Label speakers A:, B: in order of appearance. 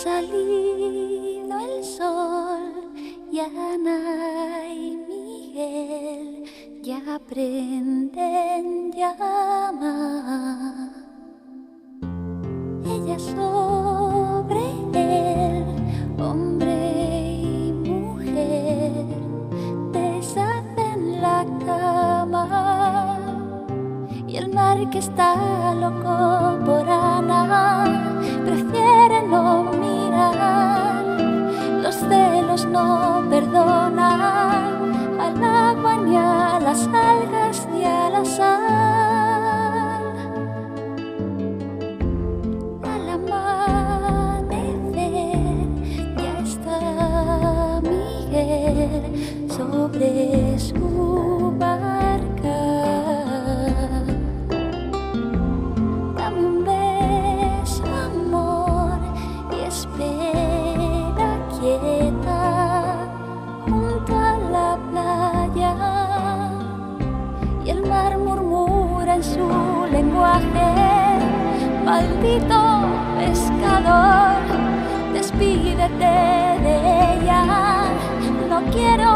A: salido el sol y Ana y Miguel ya prenden llama. Ella sobre él, hombre y mujer, deshacen la cama. Y el mar, que está loco por Ana, prefiere no mirar. Los celos no perdonan al agua, ni a las algas, ni a la sal. Al amanecer ya está Miguel sobre su barca. Dame un beso, amor, y espera quieta junto a la playa. Y el mar murmura en su lenguaje: maldito pescador, despídete de ella, no quiero